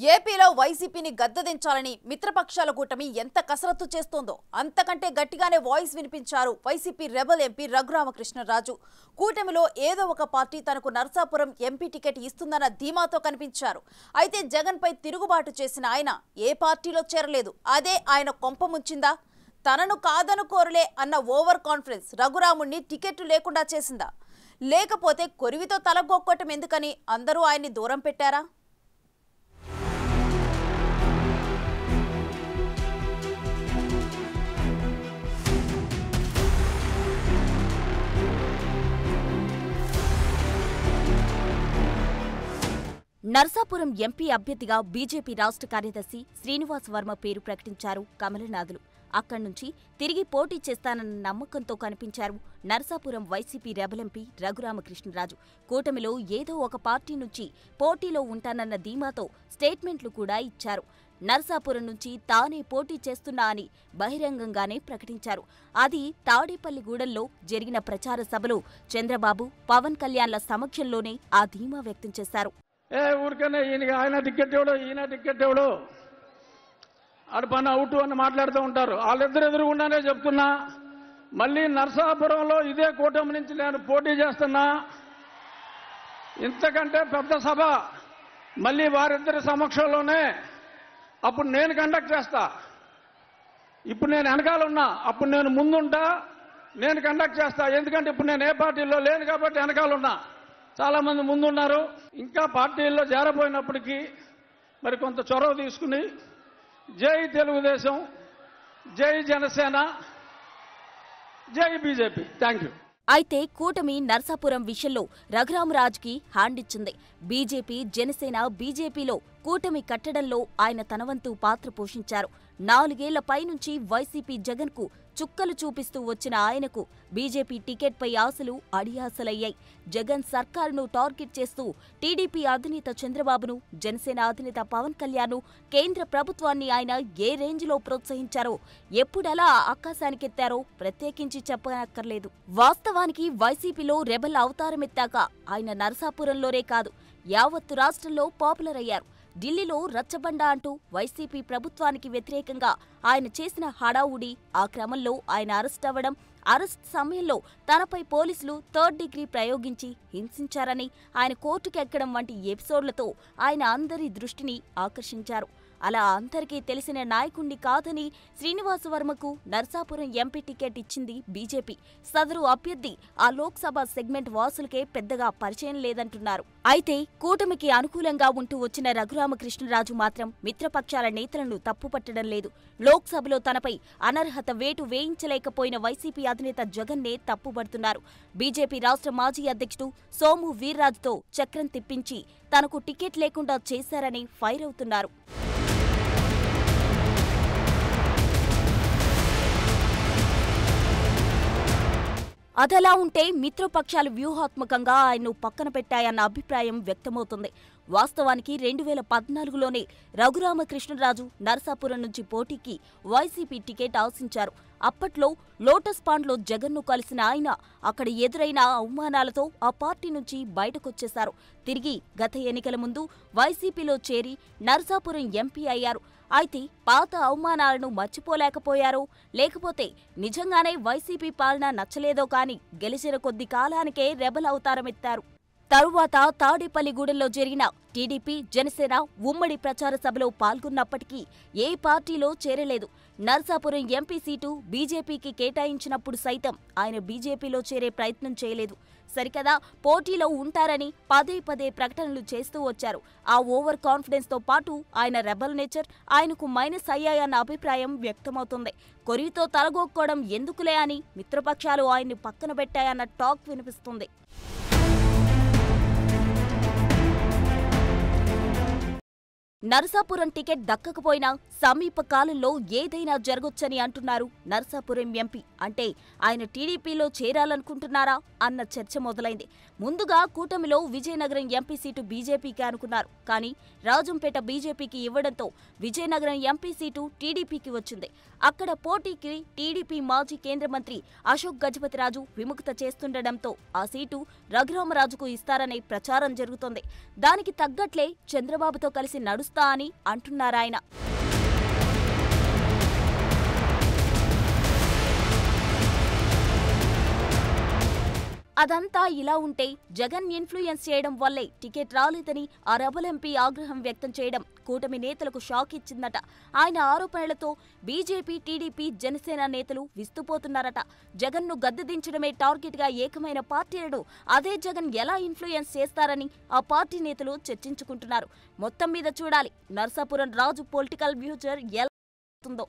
ఏపీలో వైసీపీని గద్దెదించాలని మిత్రపక్షాల కూటమి ఎంత కసరత్తు చేస్తోందో అంతకంటే గట్టిగానే వాయిస్ వినిపించారు వైసీపీ రెబల్ ఎంపీ రఘురామకృష్ణరాజు. కూటమిలో ఏదో ఒక పార్టీ తనకు నర్సాపురం ఎంపీ టికెట్ ఇస్తుందన్న ధీమాతో కనిపించారు. అయితే జగన్ పై తిరుగుబాటు చేసిన ఆయన ఏ పార్టీలో చేరలేదు. అదే ఆయన కొంప ముంచిందా? తనను కాదనుకోరలే అన్న ఓవర్ కాన్ఫిడెన్స్ రఘురాముణ్ణి టికెట్ లేకుండా చేసిందా? లేకపోతే కొరివితో తలగొక్కటం ఎందుకని అందరూ ఆయన్ని దూరం పెట్టారా? నర్సాపురం ఎంపీ అభ్యర్థిగా బీజేపీ రాష్ట్ర కార్యదర్శి శ్రీనివాస్ వర్మ పేరు ప్రకటించారు కమలనాథులు. అక్కడి నుంచి తిరిగి పోటీ చేస్తానన్న నమ్మకంతో కనిపించారు నర్సాపురం వైసీపీ రెబల్ ఎంపీ రఘురామకృష్ణరాజు. కూటమిలో ఏదో ఒక పార్టీ నుంచి పోటీలో ఉంటానన్న ధీమాతో స్టేట్మెంట్లు కూడా ఇచ్చారు. నర్సాపురం నుంచి తానే పోటీ చేస్తున్నా అని బహిరంగంగానే ప్రకటించారు. అది తాడేపల్లిగూడెంలో జరిగిన ప్రచార సభలో చంద్రబాబు, పవన్ కళ్యాణ్ల సమక్షంలోనే ఆ ధీమా వ్యక్తం చేశారు. ఊరికనే ఆయన టికెట్ ఎవడో ఈయన టికెట్ ఎవడో అడపన్న అవుట్ అని మాట్లాడుతూ ఉంటారు. వాళ్ళిద్దరు ఎదురుగుండానే చెప్తున్నా, మళ్ళీ నర్సాపురంలో ఇదే కూటమి నుంచి నేను పోటీ చేస్తున్నా. ఇంతకంటే పెద్ద సభ మళ్ళీ వారిద్దరి సమక్షంలోనే అప్పుడు నేను కండక్ట్ చేస్తా. ఇప్పుడు నేను వెనకాల ఉన్నా, అప్పుడు నేను ముందుంటా, నేను కండక్ట్ చేస్తా. ఎందుకంటే ఇప్పుడు నేను ఏ పార్టీలో లేను కాబట్టి వెనకాల ఉన్నా. చాలా మంది ముందున్నారు. ఇంకా పార్టీల్లో చేరబోయినప్పటికీ మరి కొంత చొరవ తీసుకుని జై తెలుగుదేశం, జై జనసేన, జై బీజేపీ. Thank you. అయితే కూటమి నర్సాపురం విషయంలో రఘురామరాజుకి హ్యాండ్ ఇచ్చింది. బీజేపీ, జనసేన, బీజేపీలో కూటమి కట్టడంలో ఆయన తనవంతు పాత్ర పోషించారు. 4 ఏళ్ల పైనుంచి వైసీపీ జగన్కు చుక్కలు చూపిస్తూ వచ్చిన ఆయనకు బీజేపీ టికెట్పై ఆశలు అడియాసలయ్యాయి. జగన్ సర్కారును టార్గెట్ చేస్తూ టీడీపీ అధినేత చంద్రబాబును, జనసేన అధినేత పవన్ కళ్యాణ్ను, కేంద్ర ప్రభుత్వాన్ని ఆయన ఏ రేంజ్లో ప్రోత్సహించారో, ఎప్పుడెలా ఆకాశానికెత్తారో ప్రత్యేకించి చెప్పనక్కర్లేదు. వాస్తవానికి వైసీపీలో రెబల్ అవతారమెత్తాక ఆయన నరసాపురంలోనే కాదు, యావత్తు రాష్ట్రంలో పాపులర్ అయ్యారు. ఢిల్లీలో రచ్చబండ అంటూ వైసీపీ ప్రభుత్వానికి వ్యతిరేకంగా ఆయన చేసిన హడావుడి, ఆ క్రమంలో ఆయన అరెస్ట్ అవ్వడం, అరెస్ట్ సమయంలో తనపై పోలీసులు 3rd డిగ్రీ ప్రయోగించి హింసించారని ఆయన కోర్టుకెక్కడం వంటి ఎపిసోడ్లతో ఆయన అందరి దృష్టిని ఆకర్షించారు. అలా అందరికీ తెలిసిన నాయకుణ్ణి కాదని శ్రీనివాసవర్మకు నర్సాపురం ఎంపీ టికెట్ ఇచ్చింది బీజేపీ. సదరు అభ్యర్థి ఆ లోక్సభ సెగ్మెంట్ వాసులకే పెద్దగా పరిచయం లేదంటున్నారు. అయితే కూటమికి అనుకూలంగా ఉంటూ వచ్చిన రఘురామకృష్ణరాజు మాత్రం మిత్రపక్షాల నేతలను తప్పుపట్టడం లేదు. లోక్సభలో తనపై అనర్హత వేటు వేయించలేకపోయిన వైసీపీ అధినేత జగన్నే తప్పుపడుతున్నారు. బీజేపీ రాష్ట్ర మాజీ అధ్యక్షుడు సోము వీర్రాజుతో చక్రం తిప్పించి తనకు టికెట్ లేకుండా చేశారని ఫైర్ అవుతున్నారు. అదలా ఉంటే మిత్రపక్షాలు వ్యూహాత్మకంగా ఆయన్ను పక్కన పెట్టాయన్న అభిప్రాయం వ్యక్తమవుతుంది. వాస్తవానికి 2014లోనే రఘురామకృష్ణరాజు నర్సాపురం నుంచి పోటీకి వైసీపీ టికెట్ ఆశించారు. అప్పట్లో లోటస్ పాండ్లో జగన్ను కలిసిన ఆయన అక్కడ ఎదురైన అవమానాలతో ఆ పార్టీ నుంచి బయటకొచ్చేశారు. తిరిగి గత ఎన్నికల ముందు వైసీపీలో చేరి నర్సాపురం ఎంపీ అయ్యారు. అయితే పాత అవమానాలను మర్చిపోలేకపోయారో, లేకపోతే నిజంగానే వైసీపీ పాలన నచ్చలేదో కాని గెలిచిన కొద్ది కాలానికే రెబల్ అవతారమెత్తారు. తరువాత తాడేపల్లిగూడెంలో జరిగిన టీడీపీ, జనసేన ఉమ్మడి ప్రచార సభలో పాల్గొన్నప్పటికీ ఏ పార్టీలో చేరలేదు. నర్సాపురం ఎంపీ సీటు బీజేపీకి కేటాయించినప్పుడు సైతం ఆయన బీజేపీలో చేరే ప్రయత్నం చేయలేదు. సరికదా పోటీలో ఉంటారని పదే పదే ప్రకటనలు చేస్తూ వచ్చారు. ఆ ఓవర్ కాన్ఫిడెన్స్ తో పాటు ఆయన రెబల్ నేచర్ ఆయనకు మైనస్ అయ్యాయన్న అభిప్రాయం వ్యక్తమవుతుంది. కొరివితో తలగొక్కోవడం ఎందుకులే అని మిత్రపక్షాలు ఆయన్ని పక్కన పెట్టాయన్న టాక్ వినిపిస్తుంది. నర్సాపురం టికెట్ దక్కకపోయినా సమీప కాలంలో ఏదైనా జరగొచ్చని అంటున్నారు నర్సాపురం ఎంపీ. అంటే ఆయన టీడీపీలో చేరాలనుకుంటున్నారా అన్న చర్చ మొదలైంది. ముందుగా కూటమిలో విజయనగరం ఎంపీ సీటు బీజేపీకి అనుకున్నారు. కానీ రాజంపేట బీజేపీకి ఇవ్వడంతో విజయనగరం ఎంపీ సీటు టీడీపీకి వచ్చింది. అక్కడ పోటీకి టీడీపీ మాజీ కేంద్ర మంత్రి అశోక్ గజపతిరాజు విముఖత చేస్తుండటంతో ఆ సీటు రఘురామరాజుకు ఇస్తారనే ప్రచారం జరుగుతోంది. దానికి తగ్గట్లే చంద్రబాబుతో కలిసి నడుస్తారు చేస్తా అని అంటున్నారాయన. అదంతా ఇలా ఉంటే జగన్ ఇన్ఫ్లుయెన్స్ చేయడం వల్లే టికెట్ రాలేదని ఆ రెబల్ ఎంపీ ఆగ్రహం వ్యక్తం చేయడం కూటమి నేతలకు షాక్ ఇచ్చిందట. ఆయన ఆరోపణలతో బీజేపీ, టీడీపీ, జనసేన నేతలు విస్తుపోతున్నారట. జగన్ను గద్దెదించడమే టార్గెట్గా ఏకమైన పార్టీలను అదే జగన్ ఎలా ఇన్ఫ్లుయెన్స్ చేస్తారని ఆ పార్టీ నేతలు చర్చించుకుంటున్నారు. మొత్తం మీద చూడాలి నర్సాపురం రాజు పొలిటికల్ ఫ్యూచర్ ఎలా ఉంటుందో.